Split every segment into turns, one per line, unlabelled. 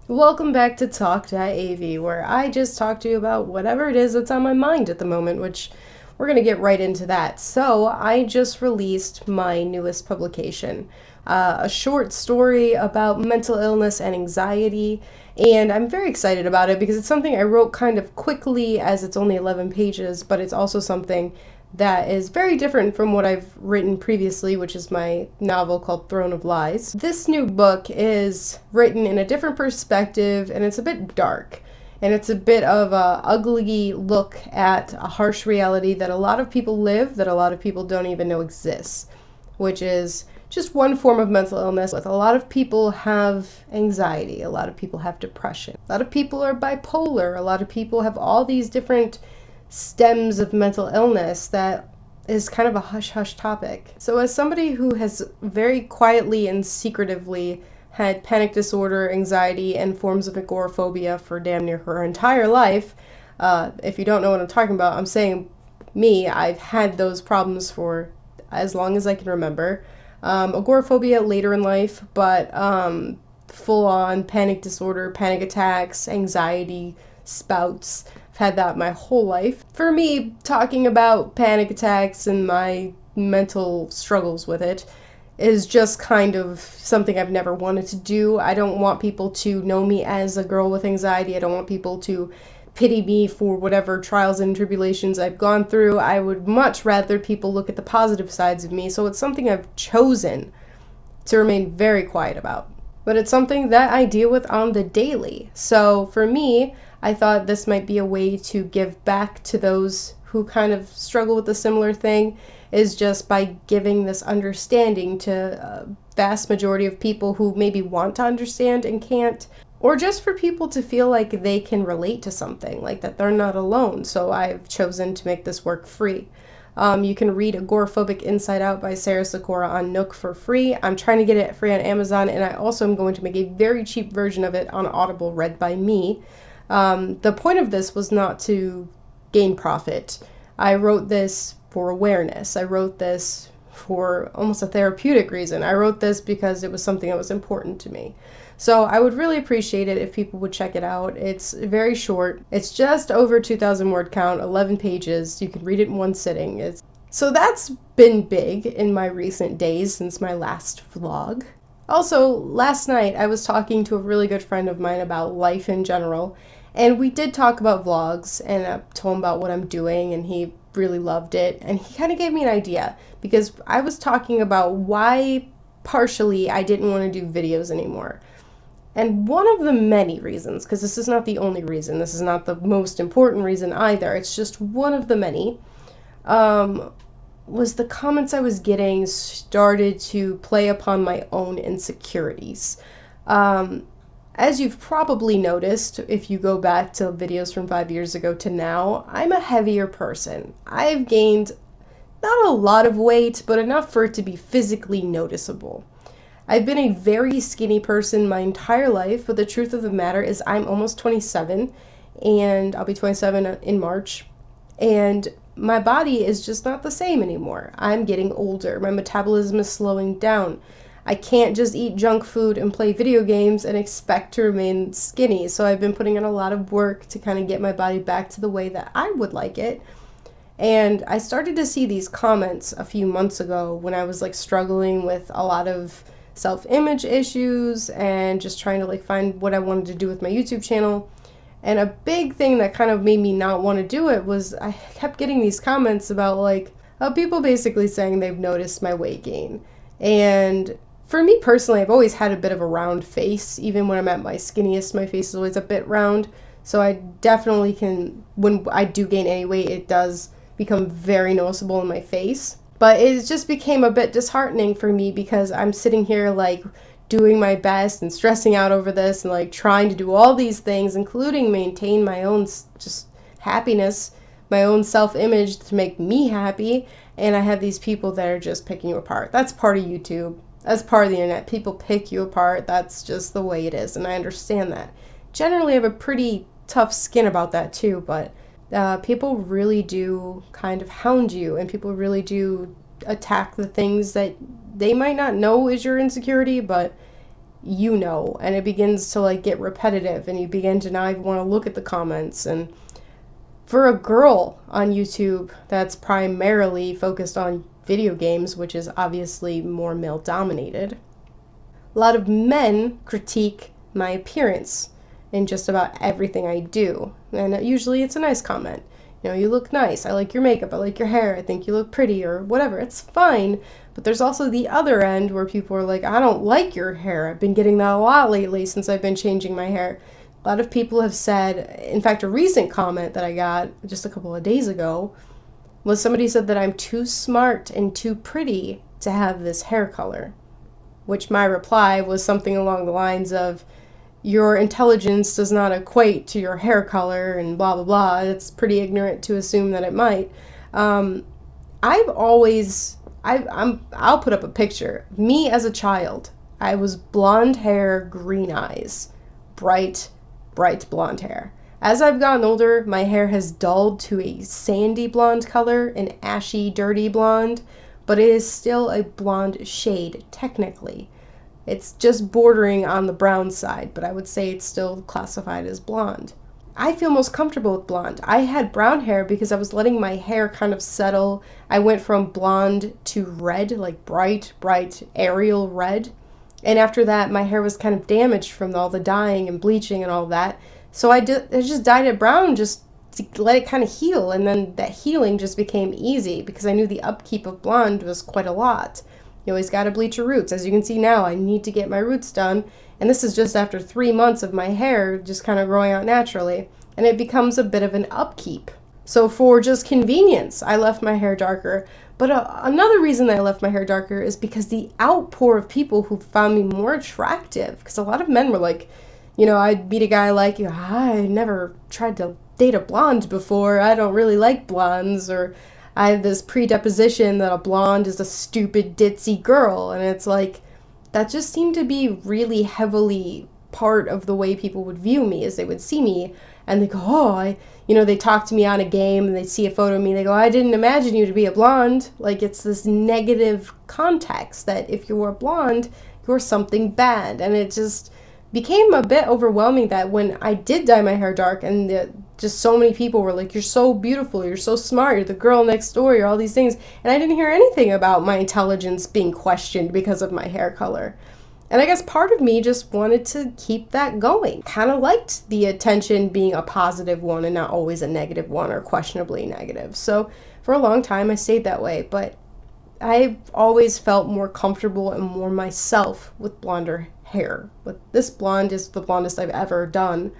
Welcome back to Talk.Avi, where I just talk to you about whatever it is that's on my mind at the moment, which we're going to get right into that. So, I just released my newest publication, a short story about mental illness and anxiety, and I'm very excited about it because it's something I wrote kind of quickly as it's only 11 pages, but it's also something that is very different from what I've written previously, which is my novel called Throne of Lies. This new book is written in a different perspective, and it's a bit dark. And it's a bit of a ugly look at a harsh reality that a lot of people live, that a lot of people don't even know exists, which is just one form of mental illness. A lot of people have anxiety, a lot of people have depression, a lot of people are bipolar, a lot of people have all these different stems of mental illness that is kind of a hush-hush topic. So as somebody who has very quietly and secretively had panic disorder, anxiety, and forms of agoraphobia for damn near her entire life, if you don't know what I'm talking about, I'm saying me, I've had those problems for as long as I can remember. Agoraphobia later in life, but full-on panic disorder, panic attacks, anxiety spouts. I've had that my whole life. For me, talking about panic attacks and my mental struggles with it is just kind of something I've never wanted to do. I don't want people to know me as a girl with anxiety. I don't want people to pity me for whatever trials and tribulations I've gone through. I would much rather people look at the positive sides of me. So it's something I've chosen to remain very quiet about. But it's something that I deal with on the daily. So for me, I thought this might be a way to give back to those who kind of struggle with a similar thing, is just by giving this understanding to a vast majority of people who maybe want to understand and can't, or just for people to feel like they can relate to something, like that they're not alone. So I've chosen to make this work free. You can read Agoraphobic Inside Out by Sarah Sikora on Nook for free. I'm trying to get it free on Amazon, and I also am going to make a very cheap version of it on Audible, read by me. The point of this was not to gain profit. I wrote this for awareness. I wrote this for almost a therapeutic reason. I wrote this because it was something that was important to me. So I would really appreciate it if people would check it out. It's very short. It's just over 2,000 word count, 11 pages. You can read it in one sitting. So that's been big in my recent days since my last vlog. Also, last night I was talking to a really good friend of mine about life in general, and we did talk about vlogs, and I told him about what I'm doing, and he really loved it, and he kind of gave me an idea, because I was talking about why partially I didn't want to do videos anymore. And one of the many reasons, because this is not the only reason, this is not the most important reason either, it's just one of the many, was the comments I was getting started to play upon my own insecurities. As you've probably noticed, if you go back to videos from 5 years ago to now, I'm a heavier person. I've gained not a lot of weight, but enough for it to be physically noticeable. I've been a very skinny person my entire life, but the truth of the matter is I'm almost 27, and I'll be 27 in March, and my body is just not the same anymore. I'm getting older. My metabolism is slowing down. I can't just eat junk food and play video games and expect to remain skinny. So I've been putting in a lot of work to kind of get my body back to the way that I would like it. And I started to see these comments a few months ago when I was like struggling with a lot of self-image issues and just trying to like find what I wanted to do with my YouTube channel. And a big thing that kind of made me not want to do it was I kept getting these comments about like people basically saying they've noticed my weight gain. And for me personally, I've always had a bit of a round face. Even when I'm at my skinniest, my face is always a bit round. So I definitely can, when I do gain any weight, it does become very noticeable in my face. But it just became a bit disheartening for me because I'm sitting here like doing my best and stressing out over this and like trying to do all these things, including maintain my own just happiness, my own self-image to make me happy. And I have these people that are just picking you apart. That's part of YouTube. That's part of the internet. People pick you apart. That's just the way it is. And I understand that. Generally, I have a pretty tough skin about that too, but people really do kind of hound you, and people really do attack the things that they might not know is your insecurity, but you know, and it begins to like get repetitive, and you begin to not even want to look at the comments. And for a girl on YouTube that's primarily focused on video games, which is obviously more male dominated, a lot of men critique my appearance in just about everything I do. And usually it's a nice comment. You know, you look nice. I like your makeup. I like your hair. I think you look pretty, or whatever. It's fine. But there's also the other end where people are like, I don't like your hair. I've been getting that a lot lately since I've been changing my hair. A lot of people have said, in fact, a recent comment that I got just a couple of days ago was somebody said that I'm too smart and too pretty to have this hair color. Which my reply was something along the lines of, your intelligence does not equate to your hair color and blah, blah, blah. It's pretty ignorant to assume that it might. I've always, I'll put up a picture. Me as a child, I was blonde hair, green eyes, bright blonde hair. As I've gotten older, my hair has dulled to a sandy blonde color, an ashy, dirty blonde, but it is still a blonde shade, technically. It's just bordering on the brown side, but I would say it's still classified as blonde. I feel most comfortable with blonde. I had brown hair because I was letting my hair kind of settle. I went from blonde to red, like bright, Ariel red. And after that, my hair was kind of damaged from all the dyeing and bleaching and all that. So I just dyed it brown just to let it kind of heal. And then that healing just became easy because I knew the upkeep of blonde was quite a lot. You always got to bleach your roots. As you can see now, I need to get my roots done. And this is just after 3 months of my hair just kind of growing out naturally. And it becomes a bit of an upkeep. So for just convenience, I left my hair darker. But another reason that I left my hair darker is because the outpour of people who found me more attractive. Because a lot of men were like, you know, I'd meet a guy like, I never tried to date a blonde before. I don't really like blondes. Or I have this predeposition that a blonde is a stupid, ditzy girl. And it's like, that just seemed to be really heavily part of the way people would view me, as they would see me and they go, they talk to me on a game and they see a photo of me. They go, I didn't imagine you to be a blonde. Like, it's this negative context that if you were blonde, you're something bad. And it just became a bit overwhelming that when I did dye my hair dark and just so many people were like, you're so beautiful, you're so smart, you're the girl next door, you're all these things. And I didn't hear anything about my intelligence being questioned because of my hair color. And I guess part of me just wanted to keep that going. Kind of liked the attention being a positive one and not always a negative one or questionably negative. So for a long time I stayed that way, but I've always felt more comfortable and more myself with blonder hair. With this blonde is the blondest I've ever done.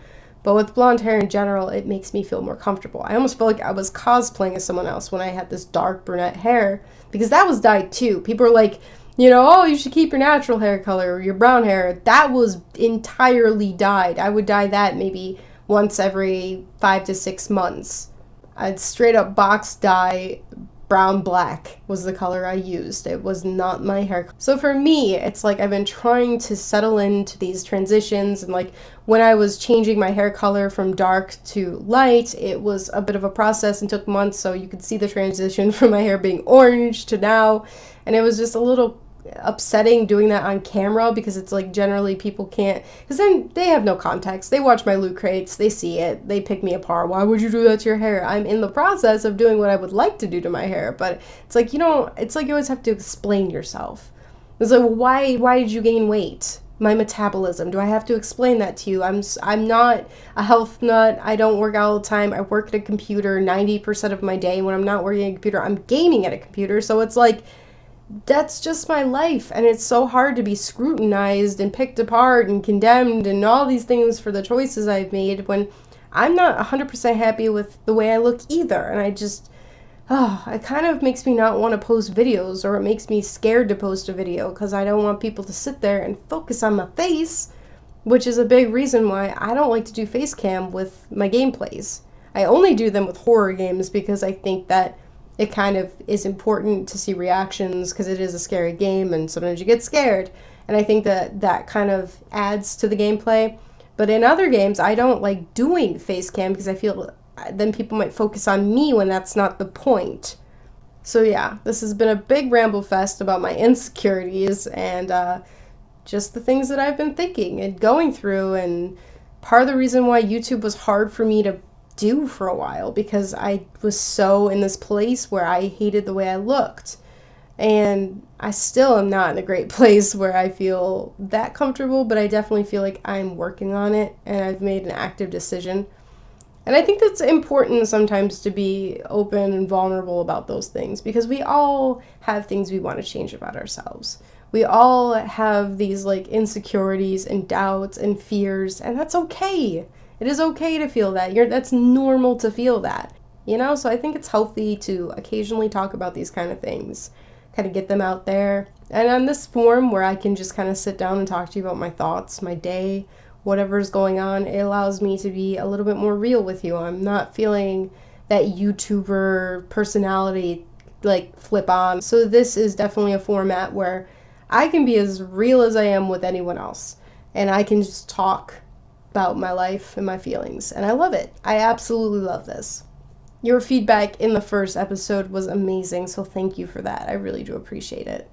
But with blonde hair in general, it makes me feel more comfortable. I almost feel like I was cosplaying as someone else when I had this dark brunette hair, because that was dyed too. People are like, oh, you should keep your natural hair color or your brown hair. That was entirely dyed. I would dye that maybe once every 5 to 6 months. I'd straight up box dye. Brown black was the color I used. It was not my hair. So for me, it's like I've been trying to settle into these transitions, and like when I was changing my hair color from dark to light, it was a bit of a process and took months, so you could see the transition from my hair being orange to now, and it was just a little upsetting doing that on camera, because it's like generally people can't, because then they have no context. They watch my loot crates, they see it, they pick me apart. Why would you do that to your hair? I'm in the process of doing what I would like to do to my hair, but it's like, it's like you always have to explain yourself. It's like, why did you gain weight? My metabolism, do I have to explain that to you? I'm not a health nut. I don't work out all the time. I work at a computer 90% of my day. When I'm not working at a computer, I'm gaming at a computer. So it's like, that's just my life, and it's so hard to be scrutinized and picked apart and condemned and all these things for the choices I've made when I'm not 100% happy with the way I look either. And I just, it kind of makes me not want to post videos, or it makes me scared to post a video because I don't want people to sit there and focus on my face, which is a big reason why I don't like to do face cam with my gameplays. I only do them with horror games because I think that it kind of is important to see reactions, because it is a scary game and sometimes you get scared. And I think that that kind of adds to the gameplay. But in other games, I don't like doing face cam because I feel then people might focus on me when that's not the point. So yeah, this has been a big ramble fest about my insecurities, and just the things that I've been thinking and going through, and part of the reason why YouTube was hard for me to do for a while, because I was so in this place where I hated the way I looked. And I still am not in a great place where I feel that comfortable, but I definitely feel like I'm working on it and I've made an active decision. And I think that's important sometimes to be open and vulnerable about those things, because we all have things we want to change about ourselves. We all have these like insecurities and doubts and fears, and that's okay. It is okay to feel that. That's normal to feel that, you know? So I think it's healthy to occasionally talk about these kind of things, kind of get them out there. And on this forum where I can just kind of sit down and talk to you about my thoughts, my day, whatever's going on, it allows me to be a little bit more real with you. I'm not feeling that YouTuber personality like flip on. So this is definitely a format where I can be as real as I am with anyone else, and I can just talk about my life and my feelings, and I love it. I absolutely love this. Your feedback in the first episode was amazing, so thank you for that. I really do appreciate it.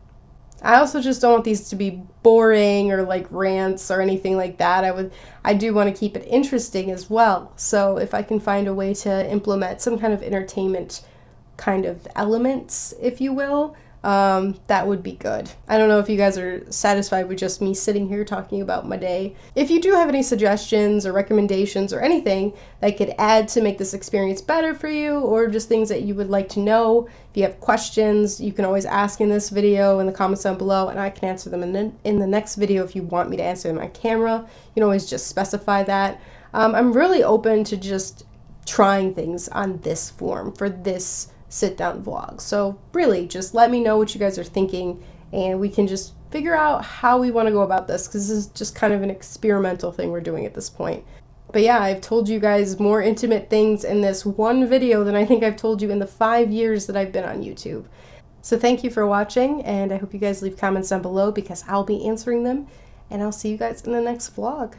I also just don't want these to be boring or like rants or anything like that. I do want to keep it interesting as well. So if I can find a way to implement some kind of entertainment kind of elements, if you will, that would be good. I don't know if you guys are satisfied with just me sitting here talking about my day. If you do have any suggestions or recommendations or anything that could add to make this experience better for you, or just things that you would like to know, if you have questions, you can always ask in this video in the comments down below, and I can answer them in the next video. If you want me to answer them on camera, you can always just specify that. I'm really open to just trying things on this form for this sit-down vlog. So really, just let me know what you guys are thinking, and we can just figure out how we want to go about this, because this is just kind of an experimental thing we're doing at this point. But yeah, I've told you guys more intimate things in this one video than I think I've told you in the 5 years that I've been on YouTube. So thank you for watching, and I hope you guys leave comments down below, because I'll be answering them, and I'll see you guys in the next vlog.